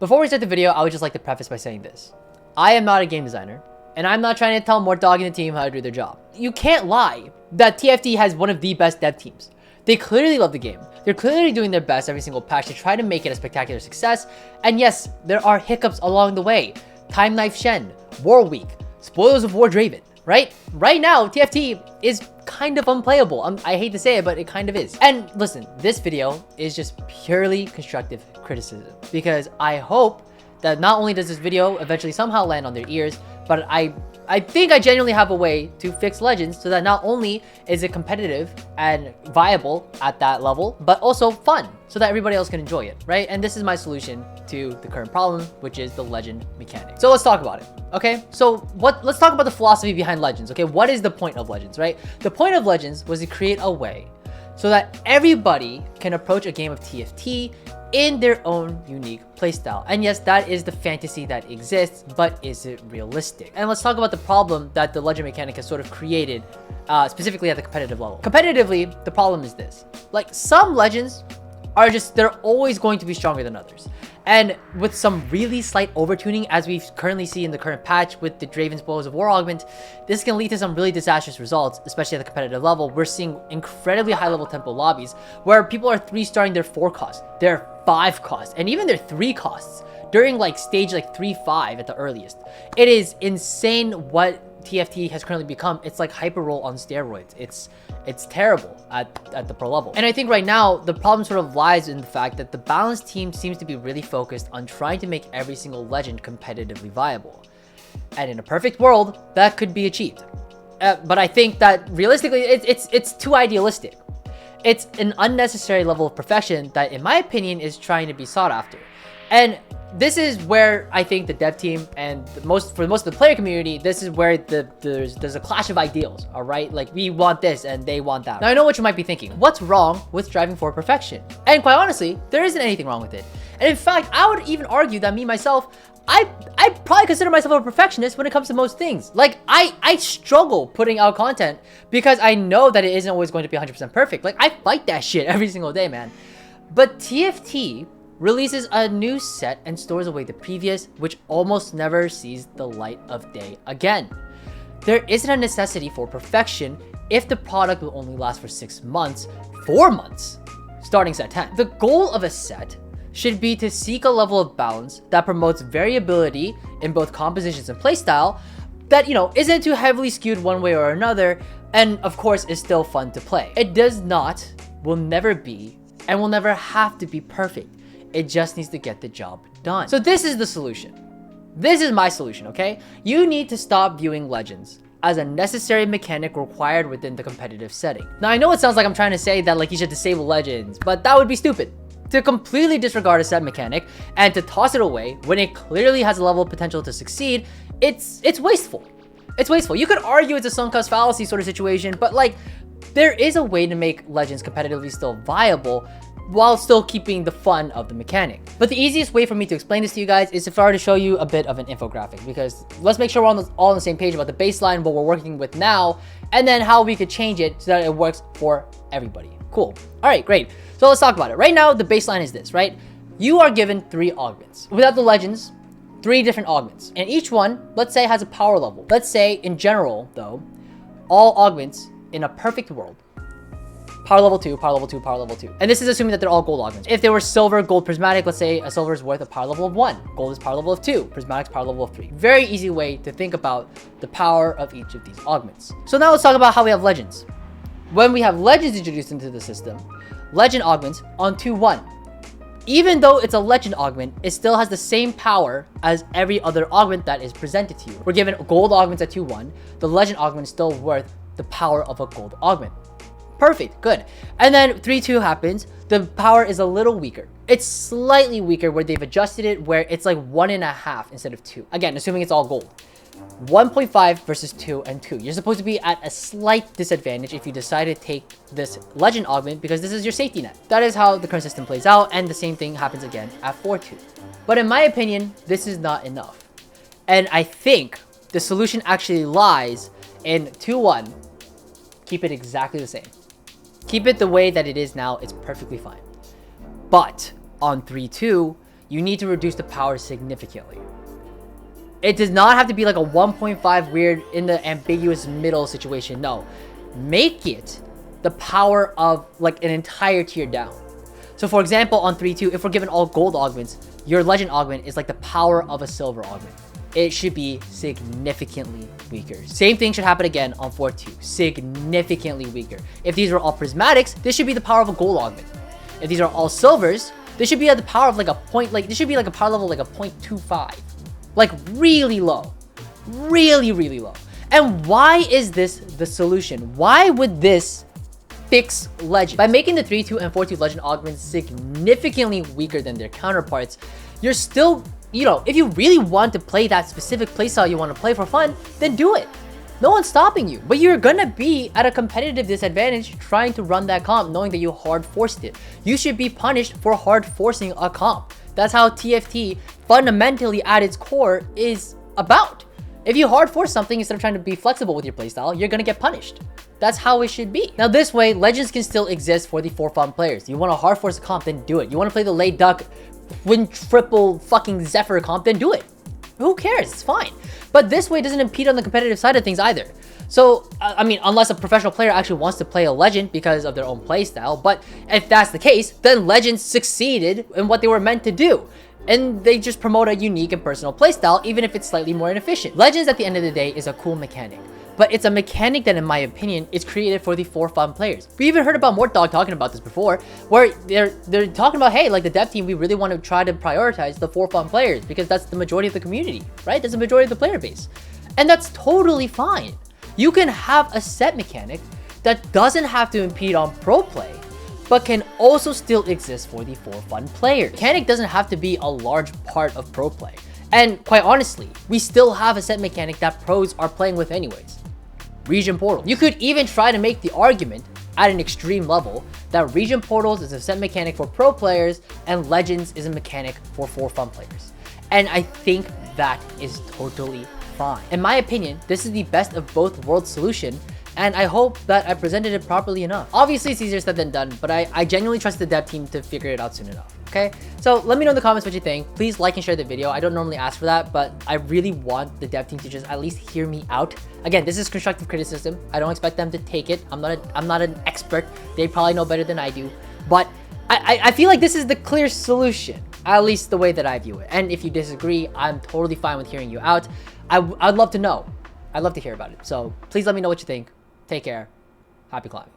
Before we start the video, I would just like to preface by saying this. I am not a game designer, and I'm not trying to tell more dog in the team how to do their job. You can't lie that TFT has one of the best dev teams. They clearly love the game. They're clearly doing their best every single patch to try to make it a spectacular success. And yes, there are hiccups along the way. Time Knife Shen, War Week, Spoilers of War Draven, right? Right now, TFT is kind of unplayable. I hate to say it, but it kind of is. And listen, this video is just purely constructive criticism because I hope that not only does this video eventually somehow land on their ears, but I think I genuinely have a way to fix Legends so that not only is it competitive and viable at that level, but also fun so that everybody else can enjoy it, right? And this is my solution to the current problem, which is the Legend mechanic. So let's talk about it, okay? So let's talk about the philosophy behind Legends, okay? What is the point of Legends, right? The point of Legends was to create a way so that everybody can approach a game of TFT in their own unique playstyle. And yes, that is the fantasy that exists, but is it realistic? And let's talk about the problem that the Legend mechanic has sort of created, specifically at the competitive level. Competitively, the problem is this. Like, some Legends are they're always going to be stronger than others. And with some really slight overtuning, as we currently see in the current patch with the Draven Spoilers of War augment, this can lead to some really disastrous results, especially at the competitive level. We're seeing incredibly high level tempo lobbies where people are 3-starring their 4 costs, their 5 costs, and even their 3 costs during like stage like 3-5 at the earliest. It is insane what TFT has currently become. It's like hyper roll on steroids. It's terrible at the pro level. And I think right now the problem sort of lies in the fact that the balanced team seems to be really focused on trying to make every single Legend competitively viable. And in a perfect world, that could be achieved. But I think that realistically, it's too idealistic. It's an unnecessary level of perfection that, in my opinion, is trying to be sought after. And this is where I think the dev team and for most of the player community, this is where there's a clash of ideals, all right? Like, we want this and they want that. Now, I know what you might be thinking. What's wrong with striving for perfection? And quite honestly, there isn't anything wrong with it. And in fact, I would even argue that me, myself, I probably consider myself a perfectionist when it comes to most things. Like, I struggle putting out content because I know that it isn't always going to be 100% perfect. Like, I fight that shit every single day, man. But TFT releases a new set and stores away the previous, which almost never sees the light of day again. There isn't a necessity for perfection if the product will only last for 6 months, 4 months, starting set 10. The goal of a set should be to seek a level of balance that promotes variability in both compositions and playstyle that, you know, isn't too heavily skewed one way or another, and of course is still fun to play. It does not, will never be, and will never have to be perfect. It just needs to get the job done. So this is the solution. This is my solution, okay? You need to stop viewing Legends as a necessary mechanic required within the competitive setting. Now, I know it sounds like I'm trying to say that like you should disable Legends, but that would be stupid. To completely disregard a set mechanic and to toss it away when it clearly has a level of potential to succeed, it's wasteful. It's wasteful. You could argue it's a sunk cost fallacy sort of situation, but like, there is a way to make Legends competitively still viable while still keeping the fun of the mechanic. But the easiest way for me to explain this to you guys is if I were to show you a bit of an infographic, because let's make sure we're all on the same page about the baseline, what we're working with now, and then how we could change it so that it works for everybody. Cool. All right, great. So let's talk about it. Right now, the baseline is this, right? You are given 3 augments. Without the Legends, 3 different augments. And each one, let's say, has a power level. Let's say, in general, though, all augments in a perfect world, power level 2, power level 2, power level 2. And this is assuming that they're all gold augments. If they were silver, gold, prismatic, let's say a silver is worth a power level of 1. Gold is power level of 2. Prismatic's power level of 3. Very easy way to think about the power of each of these augments. So now let's talk about how we have Legends. When we have Legends introduced into the system, Legend augments on 2-1. Even though it's a Legend augment, it still has the same power as every other augment that is presented to you. We're given gold augments at 2-1. The Legend augment is still worth the power of a gold augment. Perfect, good. And then 3-2 happens. The power is a little weaker. It's slightly weaker where they've adjusted it where it's like 1.5 instead of 2. Again, assuming it's all gold. 1.5 versus 2 and 2. You're supposed to be at a slight disadvantage if you decide to take this Legend augment because this is your safety net. That is how the current system plays out, and the same thing happens again at 4-2. But in my opinion, this is not enough. And I think the solution actually lies in 2-1. Keep it exactly the same. Keep it the way that it is now. It's perfectly fine. But on 3-2, you need to reduce the power significantly. It does not have to be like a 1.5 weird in the ambiguous middle situation. No, make it the power of like an entire tier down. So for example, on 3-2, if we're given all gold augments, your legend augment is like the power of a silver augment. It should be significantly weaker. Same thing should happen again on 4-2, significantly weaker. If these are all prismatics, this should be the power of a gold augment. If these are all silvers, this should be at the power of like a point, like this should be like a power level like a 0.25. Like really low, really low. And why is this the solution? Why would this fix legend? By making the 3-2 and 4-2 legend augments significantly weaker than their counterparts, you're still, you know, if you really want to play that specific playstyle you want to play for fun, then do it. No one's stopping you, but you're gonna be at a competitive disadvantage trying to run that comp knowing that you hard forced it. You should be punished for hard forcing a comp. That's how TFT fundamentally at its core is about. If you hard force something instead of trying to be flexible with your playstyle, you're gonna get punished. That's how it should be. Now this way, legends can still exist for the for fun players. You want to hard force a comp, then do it. You want to play the late duck, win triple fucking Zephyr comp, then do it. Who cares? It's fine. But this way doesn't impede on the competitive side of things either. So, I mean, unless a professional player actually wants to play a legend because of their own playstyle, but if that's the case, then legends succeeded in what they were meant to do. And they just promote a unique and personal playstyle, even if it's slightly more inefficient. Legends, at the end of the day, is a cool mechanic. But it's a mechanic that, in my opinion, is created for the for fun players. We even heard about Mortdog talking about this before, where they're talking about, hey, like the dev team, we really want to try to prioritize the for fun players because that's the majority of the community, right? That's the majority of the player base. And that's totally fine. You can have a set mechanic that doesn't have to impede on pro play, but can also still exist for the for fun players. Mechanic doesn't have to be a large part of pro play. And quite honestly, we still have a set mechanic that pros are playing with anyways. Region Portal. You could even try to make the argument at an extreme level that Region Portals is a set mechanic for pro players and Legends is a mechanic for fun players. And I think that is totally fine. In my opinion, this is the best of both worlds solution, and I hope that I presented it properly enough. Obviously, it's easier said than done, but I genuinely trust the dev team to figure it out soon enough. Okay, so let me know in the comments what you think. Please like and share the video. I don't normally ask for that, but I really want the dev team to just at least hear me out. Again, this is constructive criticism. I don't expect them to take it. I'm not an expert. They probably know better than I do, but I feel like this is the clear solution, at least the way that I view it. And if you disagree, I'm totally fine with hearing you out. I'd love to know. I'd love to hear about it. So please let me know what you think. Take care. Happy climbing.